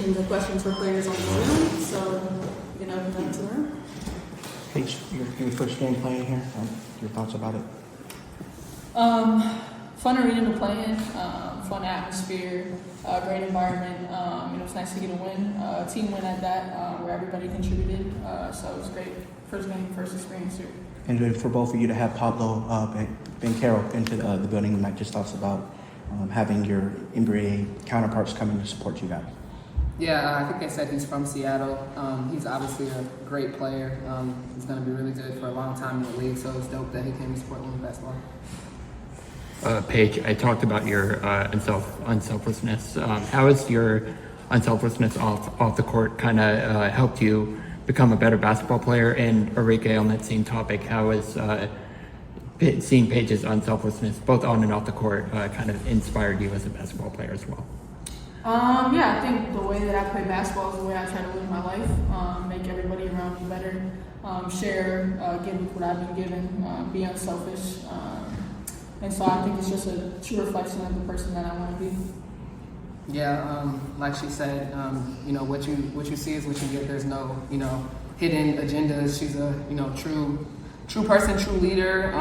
The questions for players on the Zoom, so you can open them to them. Paige, your first game playing here, your thoughts about it? Fun arena to play in, fun atmosphere, great environment. It's nice to get a win, team win at that, where everybody contributed. So it was great. First game, first experience here. And then for both of you to have Pablo Banchero into the building, Mike, just thoughts about having your NBA counterparts coming to support you guys. Yeah, I think they said he's from Seattle. He's obviously a great player. He's going to be really good for a long time in the league, so it's dope that he came to support women's basketball. Paige, I talked about your unselflessness. How has your unselflessness off the court kind of helped you become a better basketball player? And Arike, on that same topic, how has seeing Paige's unselflessness, both on and off the court, kind of inspired you as a basketball player as well? I think the way that I play basketball is the way I try to live my life, make everybody around me better, share, give with what I've been given, be unselfish. And so I think it's just a true reflection of the person that I want to be. Yeah, like she said, what you see is what you get. There's no, hidden agendas. She's a, true person, true leader.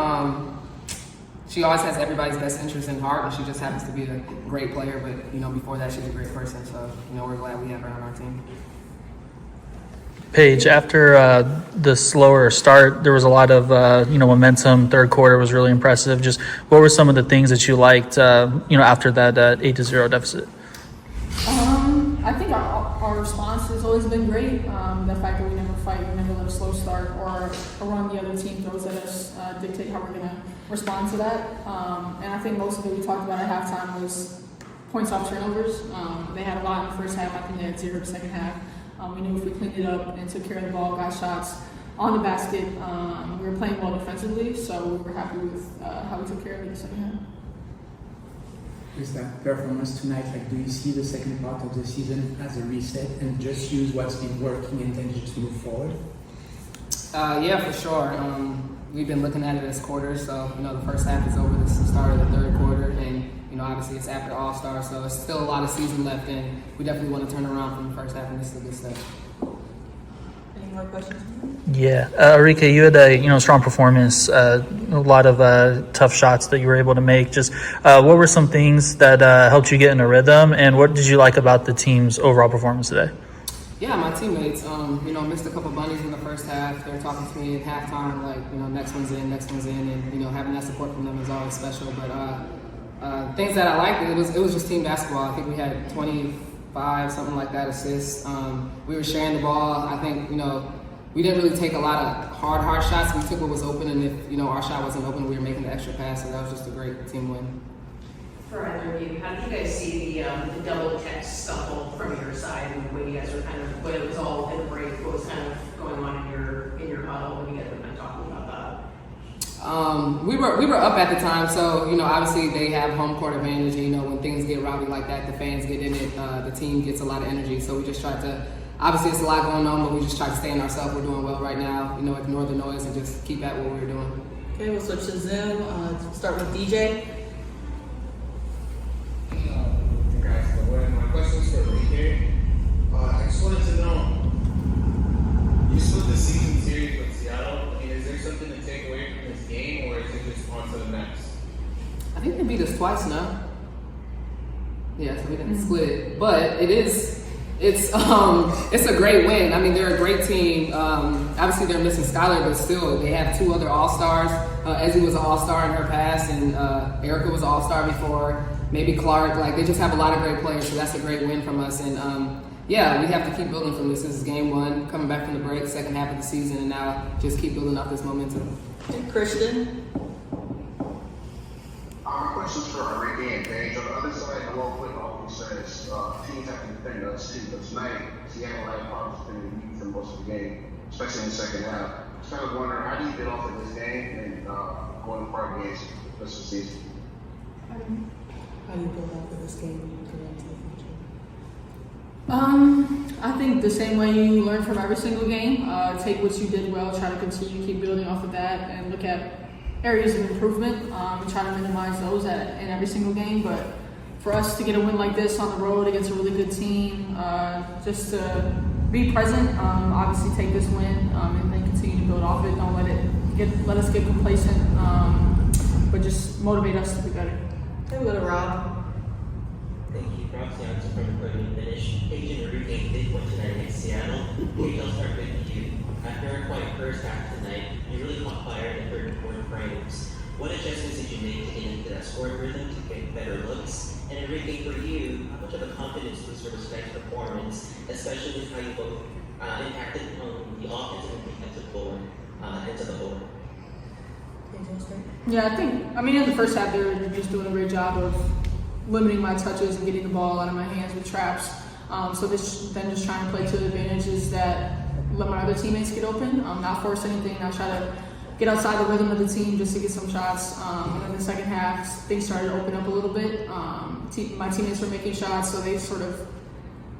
She always has everybody's best interest in heart, and she just happens to be a great player. But before that, she's a great person. So we're glad we have her on our team. Paige, after the slower start, there was a lot of momentum. Third quarter was really impressive. Just what were some of the things that you liked after that 8-0 deficit? I think our response has always been great. The fact that we never fight, we never let a slow start or run the other team throws at us dictate how we're going to respond to that. And I think most of it we talked about at halftime was points off turnovers. They had a lot in the first half. I think they had 0 the second half. We knew if we cleaned it up and took care of the ball, got shots on the basket, we were playing well defensively, so we were happy with how we took care of it in the second half. With that performance tonight, do you see the second part of the season as a reset and just use what's been working and then just move forward? Yeah, for sure. We've been looking at it as quarters, so the first half is over. This is the start of the third quarter, and obviously it's after All-Star, so it's still a lot of season left, and we definitely want to turn around from the first half, and this is a good step. Any more questions? Yeah, Arike, you had a strong performance, a lot of tough shots that you were able to make. Just what were some things that helped you get in a rhythm, and what did you like about the team's overall performance today? Yeah, my teammates, missed a couple bunnies in the first half. They were talking to me at halftime, next one's in, and having that support from them is always special. But things that I liked, it was just team basketball. I think we had 25, something like that, assists. We were sharing the ball. I think, we didn't really take a lot of hard shots. We took what was open, and if, our shot wasn't open, we were making the extra pass, so that was just a great team win. For either of you, how did you guys see the double catch stumble from your side, and when you guys were when it was all in the break, what was kind of going on in your huddle when you guys were kind of talking about that? We were up at the time, so obviously they have home court advantage. When things get rowdy like that, the fans get in it. The team gets a lot of energy, so we just tried to. Obviously, it's a lot going on, but we just try to stay in ourselves. We're doing well right now. Ignore the noise and just keep at what we're doing. Okay, we'll switch to Zoom. Start with DJ. Congrats on the win. My question's for Arike. I just wanted to know, you split the season series with Seattle. Is there something to take away from this game, or is it just on to the next? I think they beat us twice now. Yeah, so we didn't split it, but it's a great win. I mean, they're a great team. Obviously, they're missing Skylar, but still, they have 2 other All-Stars. Ezzy was an All-Star in her past, and Erica was an All-Star before. Maybe Clark. They just have a lot of great players, so that's a great win from us. And we have to keep building from this. This is game 1, coming back from the break, second half of the season, and now just keep building off this momentum. And Christian. My question's for Arike and Paige. On the other side, the wall flip often says teams have to defend us too. But tonight, Seattle had problems defending you for most of the game, especially in the second half. Just kind of wondering, how do you get off of this game and going to part games the rest of the season? How do you build off of this game and go into the future? I think the same way you learn from every single game. Take what you did well, try to continue, keep building off of that, and look at areas of improvement. Try to minimize those in every single game. But for us to get a win like this on the road against a really good team, just to be present, obviously take this win, and then continue to build off it. Don't let us get complacent, but just motivate us to be better. Hey, little Rob. Thank you. Rob Johnson from the Podium Finish. Paige and Arike did win tonight against Seattle. Paige, I'll start with you. After a quiet first half tonight, you really caught fire in the third and fourth frames. What adjustments did you make to get into that scoring rhythm to get better looks? And Arike, for you, how much of a confidence booster was tonight's performance, especially with how you both impacted on the offensive and defensive floor, ends of the floor? Yeah, I mean, in the first half, they were just doing a great job of limiting my touches and getting the ball out of my hands with traps. So then just trying to play to the advantages that let my other teammates get open, not force anything, not try to get outside the rhythm of the team just to get some shots. And in the second half, things started to open up a little bit. My teammates were making shots, so they sort of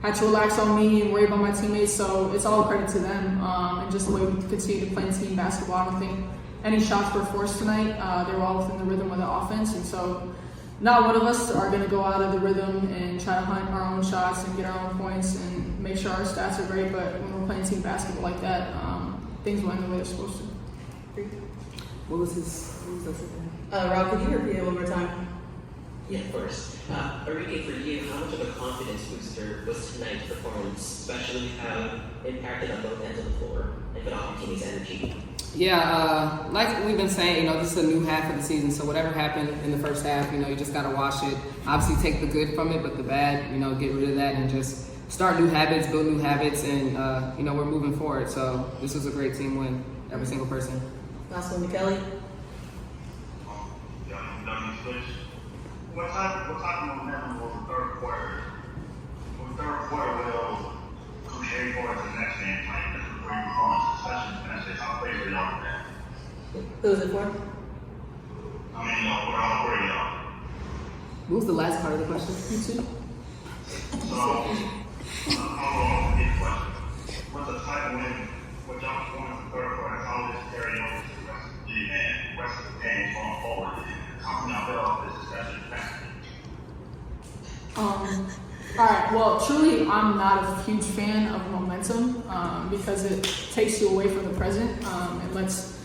had to relax on me and worry about my teammates. So it's all credit to them, and just the way we continue to play team basketball. I don't think any shots were forced tonight. They were all within the rhythm of the offense, and so not one of us are going to go out of the rhythm and try to hunt our own shots and get our own points and make sure our stats are great. But when we're playing team basketball like that, things will end the way they're supposed to. What was that again? Rob, could you repeat it one more time? Yeah, of course. Arike, for you, how much of a confidence booster was tonight's performance, especially how it impacted on both ends of the floor and put off your team's energy? Yeah, like we've been saying, this is a new half of the season, so whatever happened in the first half, you just got to wash it. Obviously take the good from it, but the bad, get rid of that and just start new habits, build new habits, and, we're moving forward. So this was a great team win, every single person. Last one to Kelly. What type of momentum was the third quarter? Was the third quarter will carry forward to the next game plan? This is where you performance, especially finish. How crazy are y'all with that? Who was it for? I mean, we're all worried y'all. What was the last part of the question? So, I'll get the question. What's the type of win, what y'all performance in the third quarter, how will this carry over to the rest of the game and rest of the games going forward? How can y'all build off this, especially defensively? All right. Well, truly, I'm not a huge fan of momentum because it takes you away from the present and lets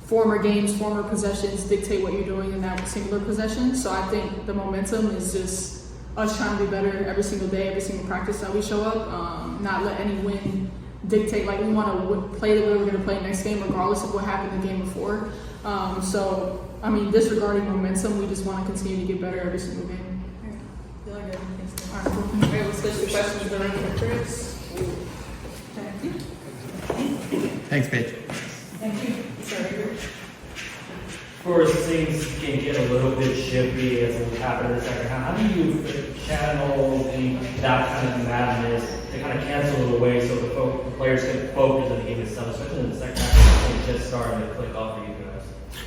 former games, former possessions dictate what you're doing in that singular possession. So I think the momentum is just us trying to be better every single day, every single practice that we show up. Not let any win dictate. Like, we want to play the way we're going to play next game, regardless of what happened the game before. So I mean, disregarding momentum, we just want to continue to get better every single game. All right, All right, we'll switch the questions around for Chris. Thank you. Thanks, Paige. Thank you. Sorry. Of course, things can get a little bit shifty as it happened in the second half. How do you channel that kind of madness to kind of cancel it away so the players can focus on the game itself, especially in the second half, when it's just starting to click off for you guys?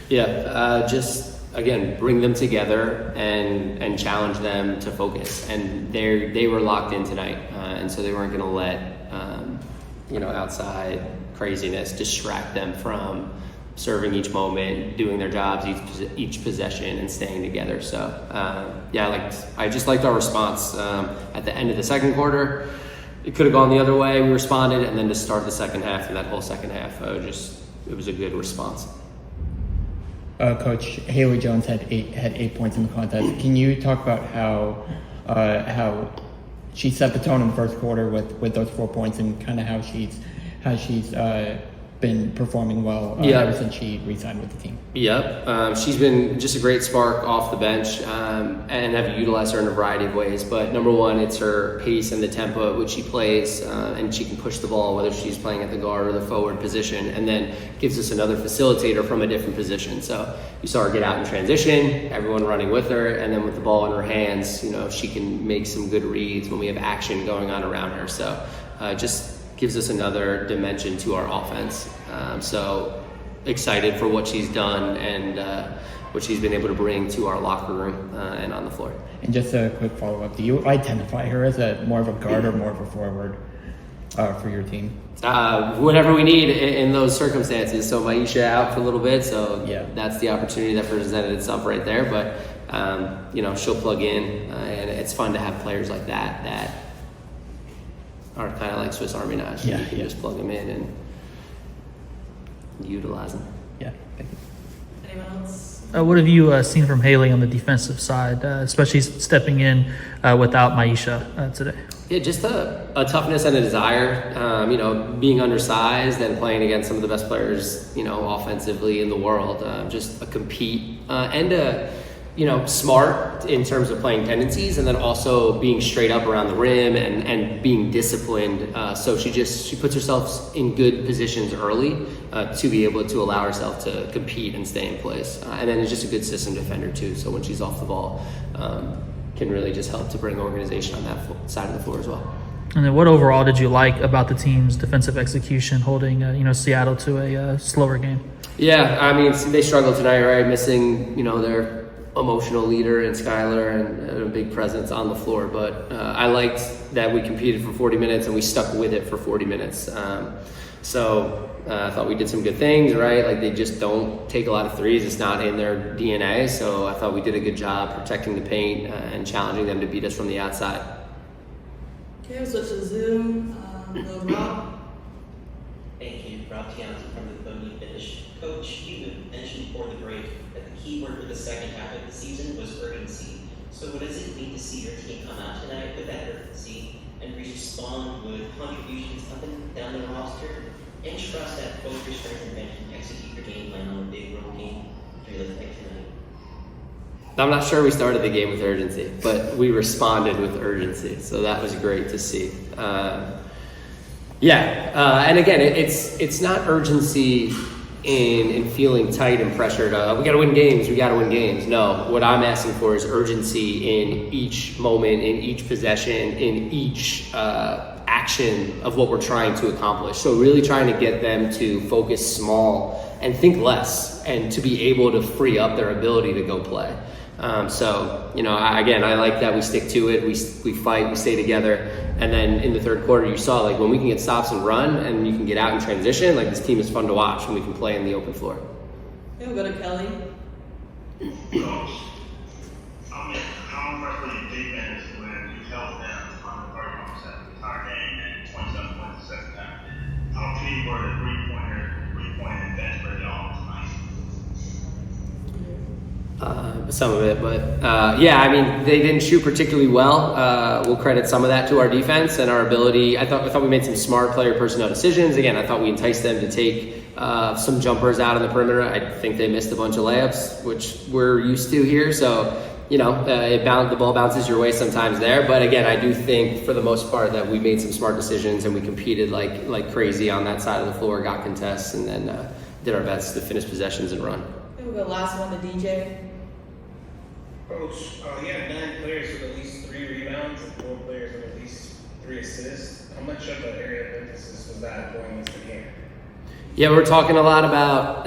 Yeah, just again, bring them together and challenge them to focus. And they were locked in tonight, and so they weren't going to let outside craziness distract them from serving each moment, doing their jobs, each possession, and staying together. So I just liked our response at the end of the second quarter. It could have gone the other way. We responded, and then to start the second half and that whole second half, it was a good response. Coach Haley Jones had eight points in the contest. Can you talk about how she set the tone in the first quarter with those 4 points and kind of how she's been performing well ever since she re-signed with the team? Yep. She's been just a great spark off the bench and have utilized her in a variety of ways. But number one, it's her pace and the tempo at which she plays, and she can push the ball, whether she's playing at the guard or the forward position, and then gives us another facilitator from a different position. So you saw her get out in transition, everyone running with her, and then with the ball in her hands, she can make some good reads when we have action going on around her. So just gives us another dimension to our offense. So excited for what she's done and what she's been able to bring to our locker room and on the floor. And just a quick follow-up, do you identify her as more of a guard or more of a forward for your team? Whatever we need in those circumstances. So Maisha out for a little bit, so yeah, that's the opportunity that presented itself right there. But she'll plug in, and it's fun to have players like that are kind of like Swiss Army knives. You can just plug them in and utilize them. Yeah, thank you. Anyone else? What have you seen from Haley on the defensive side, especially stepping in without Maisha today? Yeah, just a toughness and a desire. Being undersized and playing against some of the best players, offensively in the world. Just a compete and a, smart in terms of playing tendencies, and then also being straight up around the rim and being disciplined. So she puts herself in good positions early to be able to allow herself to compete and stay in place. And then it's just a good system defender too. So when she's off the ball, can really just help to bring organization on that side of the floor as well. And then what overall did you like about the team's defensive execution, holding Seattle to a slower game? Yeah, I mean, they struggled tonight, right? Missing their emotional leader in Skylar and a big presence on the floor. But I liked that we competed for 40 minutes and we stuck with it for 40 minutes. So I thought we did some good things, right? Like, they just don't take a lot of threes. It's not in their DNA. So I thought we did a good job protecting the paint and challenging them to beat us from the outside. Okay, we'll switch to Zoom. Rob. Thank you, Rob Tianza from the Bony Finish. Coach, you mentioned before the break that the key word for the second half of the season was urgency. So what does it mean to see your team come out tonight with that urgency and respond with contributions up and down the roster, and trust that both your strength and bench can execute your game plan on a big road game really like tonight? I'm not sure we started the game with urgency, but we responded with urgency. So that was great to see. And again, it's not urgency in feeling tight and pressured. We got to win games. No, what I'm asking for is urgency in each moment, in each possession, in each action of what we're trying to accomplish. So really trying to get them to focus small and think less, and to be able to free up their ability to go play. I like that we stick to it. We fight, we stay together. And then in the third quarter, you saw, like, when we can get stops and run and you can get out in transition, like, this team is fun to watch when we can play in the open floor. Okay, we'll go to Kelly. Coach, how impressed were your defense when you held them under 31% the entire game and 27 points the second half? How key were the three-point and bench for y'all tonight? Some of it, but they didn't shoot particularly well. We'll credit some of that to our defense and our ability. I thought we made some smart player personnel decisions. Again, I thought we enticed them to take some jumpers out on the perimeter. I think they missed a bunch of layups, which we're used to here. So, the ball bounces your way sometimes there. But again, I do think for the most part that we made some smart decisions and we competed like crazy on that side of the floor, got contests, and then did our best to finish possessions and run. Okay, we'll go last one to DJ. Coach, you had 9 players with at least 3 rebounds and 4 players with at least 3 assists. How much of an area of emphasis was that going into the game? Yeah, we're talking a lot about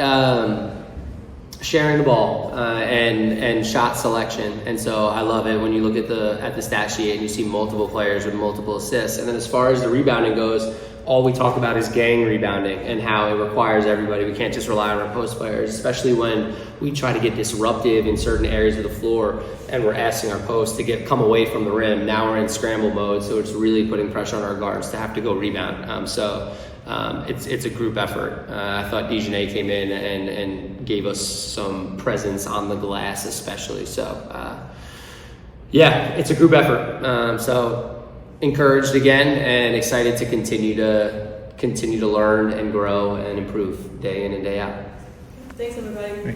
sharing the ball and shot selection, and so I love it when you look at the stat sheet and you see multiple players with multiple assists. And then as far as the rebounding goes, all we talk about is gang rebounding and how it requires everybody. We can't just rely on our post players, especially when we try to get disruptive in certain areas of the floor and we're asking our posts to come away from the rim. Now we're in scramble mode, so it's really putting pressure on our guards to have to go rebound. It's a group effort. I thought Dejanay came in and gave us some presence on the glass especially. So, it's a group effort. Encouraged again and excited to continue to learn and grow and improve day in and day out. Thanks, everybody.